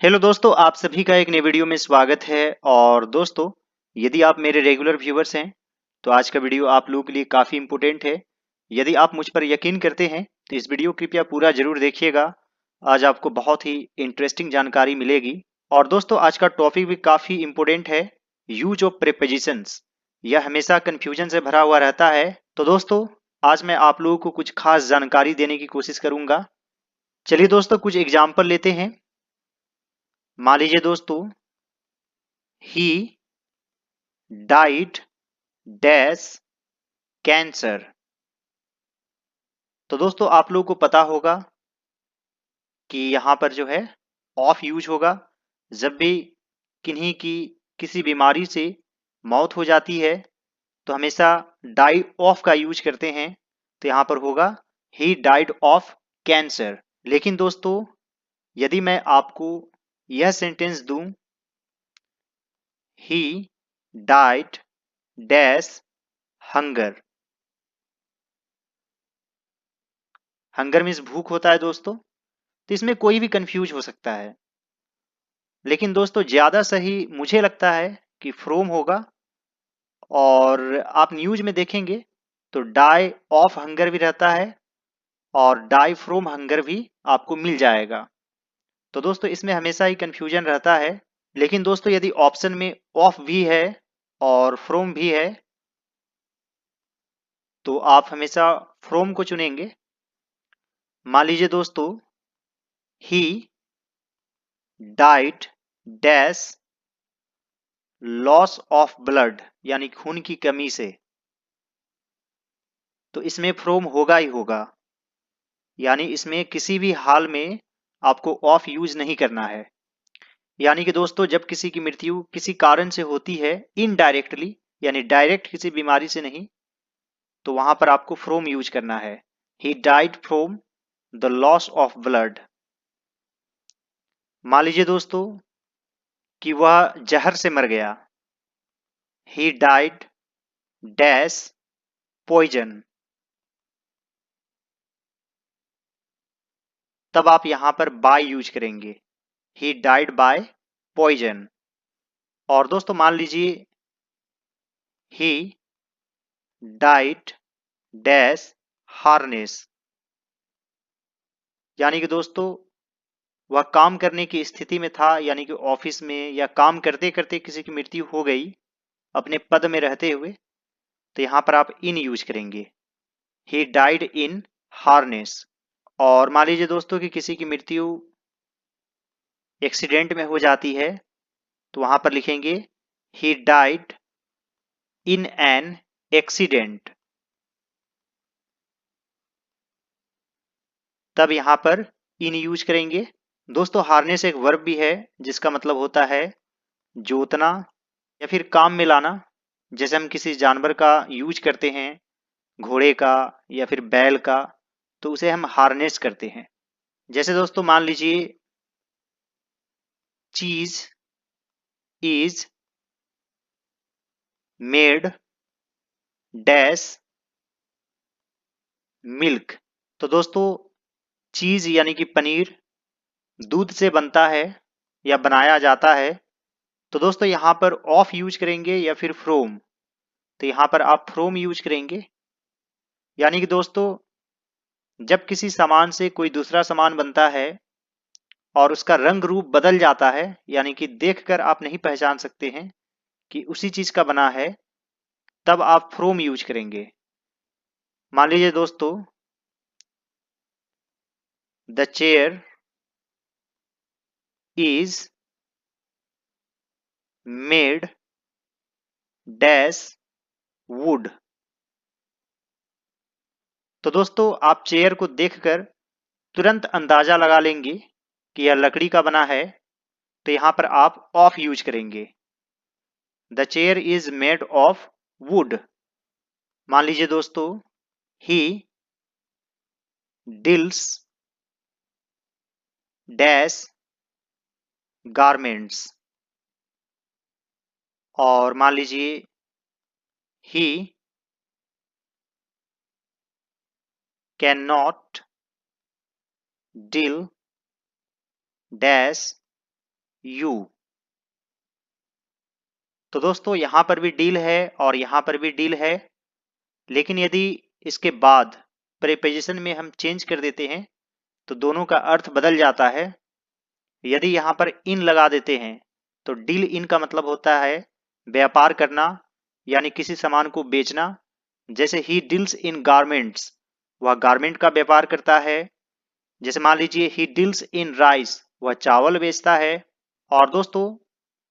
Hello दोस्तों, आप सभी का एक नए वीडियो में स्वागत है। और दोस्तों, यदि आप मेरे रेगुलर व्यूअर्स हैं तो आज का वीडियो आप लोगों के लिए काफ़ी इम्पोर्टेंट है। यदि आप मुझ पर यकीन करते हैं तो इस वीडियो कृपया पूरा जरूर देखिएगा। आज आपको बहुत ही इंटरेस्टिंग जानकारी मिलेगी। और दोस्तों, आज का टॉपिक भी काफ़ी इम्पोर्टेंट है, यूज ऑफ प्रीपोजिशंस। यह हमेशा कन्फ्यूजन से भरा हुआ रहता है। तो दोस्तों, आज मैं आप लोगों को कुछ खास जानकारी देने की कोशिश करूंगा। चलिए दोस्तों, कुछ एग्जाम्पल लेते हैं। मान लीजिए दोस्तों, ही डाइड डैश कैंसर। तो दोस्तों, आप लोगों को पता होगा कि यहाँ पर जो है ऑफ यूज होगा। जब भी किन्हीं की किसी बीमारी से मौत हो जाती है तो हमेशा डाई ऑफ का यूज करते हैं। तो यहाँ पर होगा ही डाइड ऑफ कैंसर। लेकिन दोस्तों, यदि मैं आपको यह सेंटेंस दूं, ही died dash hunger. Hunger means भूख होता है दोस्तों। तो इसमें कोई भी कंफ्यूज हो सकता है। लेकिन दोस्तों, ज्यादा सही मुझे लगता है कि फ्रोम होगा। और आप न्यूज में देखेंगे तो डाई ऑफ हंगर भी रहता है और डाई फ्रोम हंगर भी आपको मिल जाएगा। तो दोस्तों, इसमें हमेशा ही कंफ्यूजन रहता है। लेकिन दोस्तों, यदि ऑप्शन में ऑफ भी है और फ्रोम भी है तो आप हमेशा फ्रोम को चुनेंगे। मान लीजिए दोस्तों, ही died dash loss of blood, यानी खून की कमी से। तो इसमें फ्रोम होगा ही होगा, यानी इसमें किसी भी हाल में आपको ऑफ यूज नहीं करना है। यानी कि दोस्तों, जब किसी की मृत्यु किसी कारण से होती है इनडायरेक्टली, यानी डायरेक्ट किसी बीमारी से नहीं, तो वहां पर आपको फ्रोम यूज करना है। He died from the loss of blood. मान लीजिए दोस्तों कि वह जहर से मर गया। He died dash poison. तब आप यहां पर बाय यूज करेंगे, ही डाइड बाय पॉइजन। और दोस्तों, मान लीजिए ही डाइड डैश हार्नेस। यानी कि दोस्तों, वह काम करने की स्थिति में था, यानी कि ऑफिस में या काम करते करते किसी की मृत्यु हो गई अपने पद में रहते हुए। तो यहां पर आप इन यूज करेंगे, ही डाइड इन हार्नेस। और मान लीजिए दोस्तों कि किसी की मृत्यु एक्सीडेंट में हो जाती है, तो वहां पर लिखेंगे he died in an accident. तब यहां पर इन यूज करेंगे। दोस्तों, हार्नेस एक वर्ब भी है जिसका मतलब होता है जोतना या फिर काम में लाना। जैसे हम किसी जानवर का यूज करते हैं, घोड़े का या फिर बैल का, तो उसे हम हार्नेस करते हैं। जैसे दोस्तों, मान लीजिए चीज इज मेड डैश मिल्क। तो दोस्तों, चीज यानी कि पनीर दूध से बनता है या बनाया जाता है। तो दोस्तों, यहां पर ऑफ यूज करेंगे या फिर फ्रोम। तो यहां पर आप फ्रोम यूज करेंगे। यानी कि दोस्तों, जब किसी सामान से कोई दूसरा सामान बनता है और उसका रंग रूप बदल जाता है, यानी कि देखकर आप नहीं पहचान सकते हैं कि उसी चीज का बना है, तब आप फ्रोम यूज करेंगे। मान लीजिए दोस्तों, the chair is made dash would. तो दोस्तों, आप चेयर को देखकर तुरंत अंदाजा लगा लेंगे कि यह लकड़ी का बना है। तो यहां पर आप ऑफ यूज करेंगे, the chair is made of would. मान लीजिए दोस्तों, ही डील्स डैश गारमेंट्स। और मान लीजिए he can not deal dash you. तो दोस्तों यहां पर भी डील है और यहां पर भी डील है, लेकिन यदि इसके बाद प्रीपोजिशन में हम चेंज कर देते हैं तो दोनों का अर्थ बदल जाता है। यदि यहां पर इन लगा देते हैं तो डील इन का मतलब होता है व्यापार करना, यानी किसी सामान को बेचना। जैसे ही डील्स इन गारमेंट्स, वह गारमेंट का व्यापार करता है। जैसे मान लीजिए ही डील्स इन राइस, वह चावल बेचता है। और दोस्तों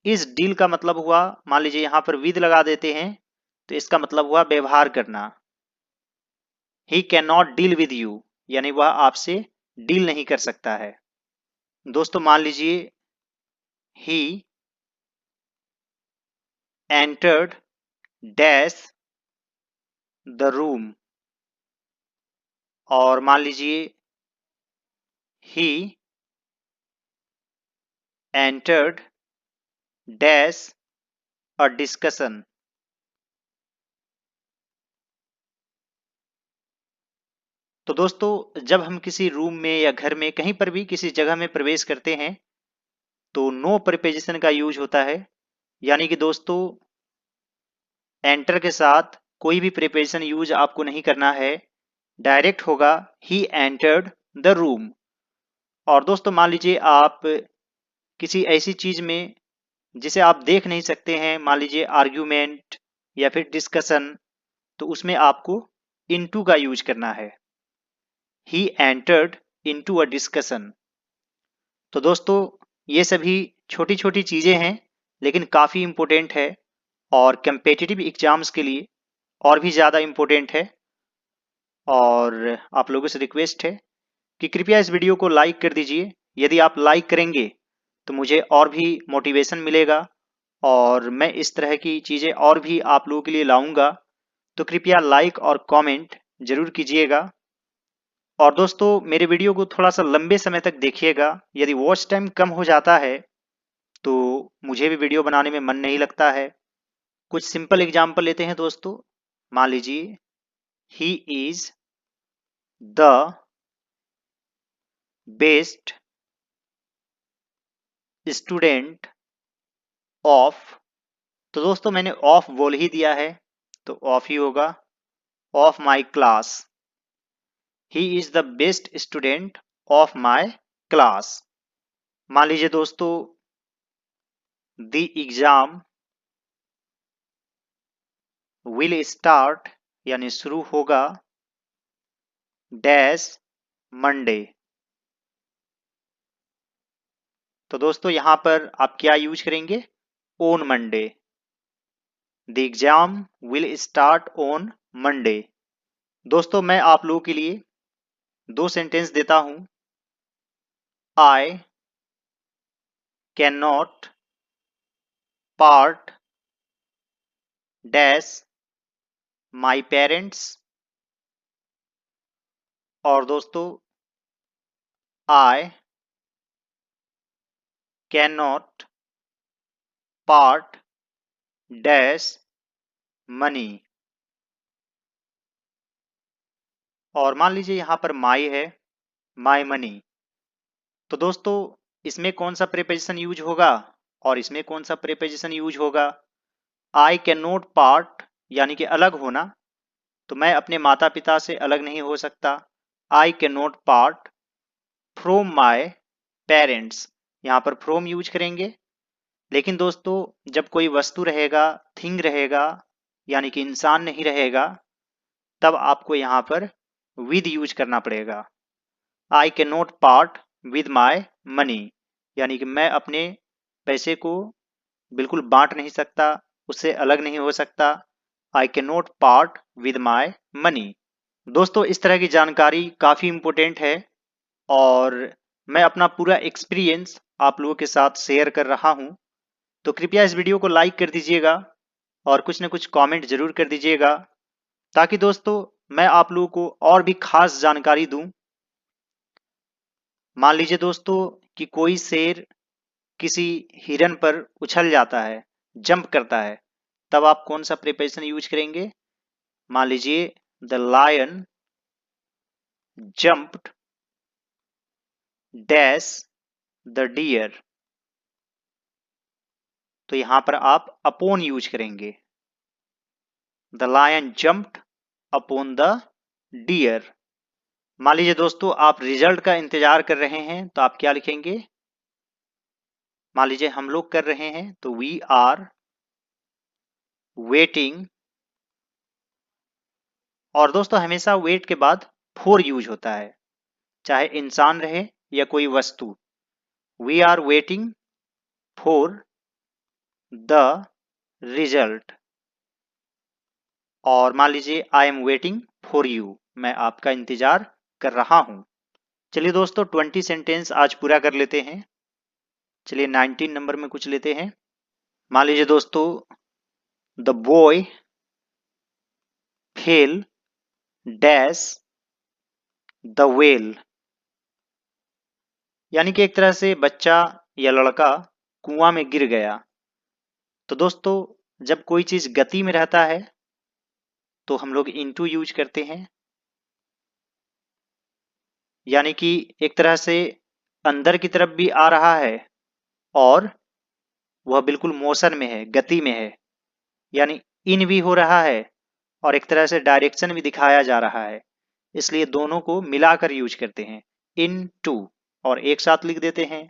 इस डील का मतलब हुआ, मान लीजिए यहां पर विद लगा देते हैं तो इसका मतलब हुआ व्यवहार करना। He can not deal with you, यानी वह आपसे डील नहीं कर सकता है। दोस्तों मान लीजिए he entered dash the room, और मान लीजिए he entered dash a discussion. तो दोस्तों जब हम किसी रूम में या घर में कहीं पर भी किसी जगह में प्रवेश करते हैं तो नो प्रीपोजिशन का यूज होता है। यानी कि दोस्तों एंटर के साथ कोई भी प्रीपोजिशन यूज आपको नहीं करना है, डायरेक्ट होगा ही एंटर्ड द रूम। और दोस्तों मान लीजिए आप किसी ऐसी चीज में जिसे आप देख नहीं सकते हैं, मान लीजिए आर्ग्यूमेंट या फिर डिस्कशन, तो उसमें आपको इनटू का यूज करना है। He entered into a discussion. तो दोस्तों ये सभी छोटी छोटी चीजें हैं, लेकिन काफी इंपॉर्टेंट है और कंपेटिटिव एग्जाम्स के लिए और भी ज्यादा इंपॉर्टेंट है। और आप लोगों से रिक्वेस्ट है कि कृपया इस वीडियो को लाइक कर दीजिए। यदि आप लाइक करेंगे तो मुझे और भी मोटिवेशन मिलेगा और मैं इस तरह की चीजें और भी आप लोगों के लिए लाऊंगा। तो कृपया लाइक और कमेंट जरूर कीजिएगा। और दोस्तों मेरे वीडियो को थोड़ा सा लंबे समय तक देखिएगा। यदि वॉच टाइम कम हो जाता है तो मुझे भी वीडियो बनाने में मन नहीं लगता है। कुछ सिंपल एग्जाम्पल लेते हैं दोस्तों। मान लीजिए he is the best student of. तो दोस्तों मैंने ऑफ बोल ही दिया है तो ऑफ ही होगा, of my class. He is the best student of my class. मान लीजिए दोस्तों द एग्जाम विल स्टार्ट, यानी शुरू होगा डैश मंडे। तो दोस्तों यहां पर आप क्या यूज करेंगे, on Monday. The exam will start on Monday. दोस्तों मैं आप लोगों के लिए दो सेंटेंस देता हूं। I can not part dash my parents. और दोस्तों I can not part dash money. और मान लीजिए यहां पर माई है, माई मनी। तो दोस्तों इसमें कौन सा प्रीपोजिशन यूज होगा और इसमें कौन सा प्रीपोजिशन यूज होगा। आई कैन नॉट पार्ट यानी कि अलग होना, तो मैं अपने माता पिता से अलग नहीं हो सकता। I can not part from my parents, यहाँ पर फ्रोम यूज करेंगे। लेकिन दोस्तों जब कोई वस्तु रहेगा, थिंग रहेगा, यानी कि इंसान नहीं रहेगा, तब आपको यहाँ पर विद यूज करना पड़ेगा। I can not part with my money, यानी कि मैं अपने पैसे को बिल्कुल बांट नहीं सकता, उससे अलग नहीं हो सकता। I can not part with my money. दोस्तों इस तरह की जानकारी काफ़ी इम्पोर्टेंट है और मैं अपना पूरा एक्सपीरियंस आप लोगों के साथ शेयर कर रहा हूं। तो कृपया इस वीडियो को लाइक कर दीजिएगा और कुछ न कुछ कमेंट जरूर कर दीजिएगा, ताकि दोस्तों मैं आप लोगों को और भी खास जानकारी दूं। मान लीजिए दोस्तों कि कोई शेर किसी हिरन पर उछल जाता है, जंप करता है, तब आप कौन सा प्रीपोजिशन यूज करेंगे। मान लीजिए the lion jumped dash the deer. तो यहां पर आप अपॉन यूज करेंगे। The lion jumped upon the deer. मान लीजिए दोस्तों आप रिजल्ट का इंतजार कर रहे हैं, तो आप क्या लिखेंगे? मान लीजिए हम लोग कर रहे हैं, तो वी आर वेटिंग। और दोस्तों हमेशा वेट के बाद फॉर यूज होता है, चाहे इंसान रहे या कोई वस्तु। We are waiting for the result. और मान लीजिए I am waiting for you, मैं आपका इंतजार कर रहा हूं। चलिए दोस्तों 20 सेंटेंस आज पूरा कर लेते हैं। चलिए 19 नंबर में कुछ लेते हैं। मान लीजिए दोस्तों the boy fail dash the well. यानी कि एक तरह से बच्चा या लड़का कुआं में गिर गया। तो दोस्तों जब कोई चीज गति में रहता है तो हम लोग इनटू यूज करते हैं, यानी कि एक तरह से अंदर की तरफ भी आ रहा है और वह बिल्कुल मोशन में है, गति में है, यानी इन भी हो रहा है और एक तरह से डायरेक्शन भी दिखाया जा रहा है। इसलिए दोनों को मिलाकर यूज करते हैं, इन टू, और एक साथ लिख देते हैं।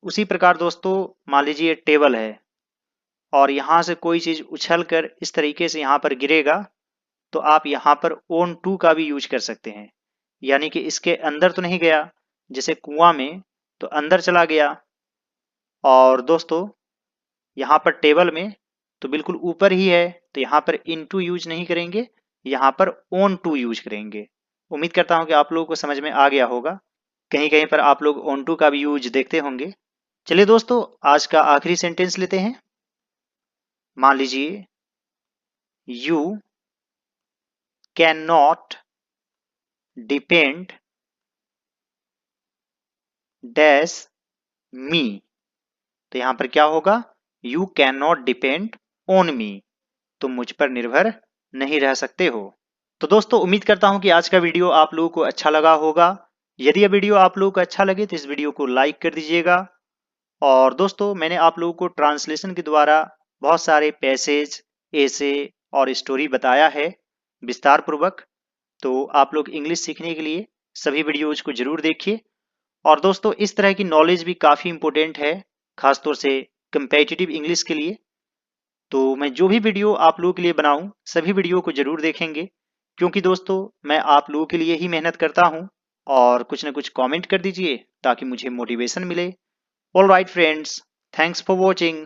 उसी प्रकार दोस्तों मान लीजिए टेबल है और यहां से कोई चीज उछल कर इस तरीके से यहां पर गिरेगा, तो आप यहां पर ओन टू का भी यूज कर सकते हैं, यानी कि इसके अंदर तो नहीं गया, जैसे कुआं में तो अंदर चला गया। और दोस्तों यहाँ पर टेबल में तो बिल्कुल ऊपर ही है, तो यहाँ पर इन टू यूज नहीं करेंगे, यहाँ पर ओन टू यूज करेंगे। उम्मीद करता हूं कि आप लोगों को समझ में आ गया होगा। कहीं कहीं पर आप लोग ओन टू का भी यूज देखते होंगे। चलिए दोस्तों आज का आखिरी सेंटेंस लेते हैं। मान लीजिए you can not depend dash मी। तो यहां पर क्या होगा? You can not depend on me, तुम मुझ पर निर्भर नहीं रह सकते हो। तो दोस्तों उम्मीद करता हूं कि आज का वीडियो आप लोगों को अच्छा लगा होगा। यदि यह वीडियो आप लोगों को अच्छा लगे तो इस वीडियो को लाइक कर दीजिएगा। और दोस्तों मैंने आप लोगों को ट्रांसलेशन के द्वारा बहुत सारे पैसेज, एसे और स्टोरी बताया है विस्तार पूर्वक। तो आप लोग इंग्लिश सीखने के लिए सभी वीडियोज को जरूर देखिए। और दोस्तों इस तरह की नॉलेज भी काफ़ी इंपॉर्टेंट है, खासतौर से कंपेटिटिव इंग्लिश के लिए। तो मैं जो भी वीडियो आप लोगों के लिए बनाऊं सभी वीडियो को जरूर देखेंगे, क्योंकि दोस्तों मैं आप लोगों के लिए ही मेहनत करता हूं। और कुछ ना कुछ कमेंट कर दीजिए ताकि मुझे मोटिवेशन मिले। All right friends, thanks for watching.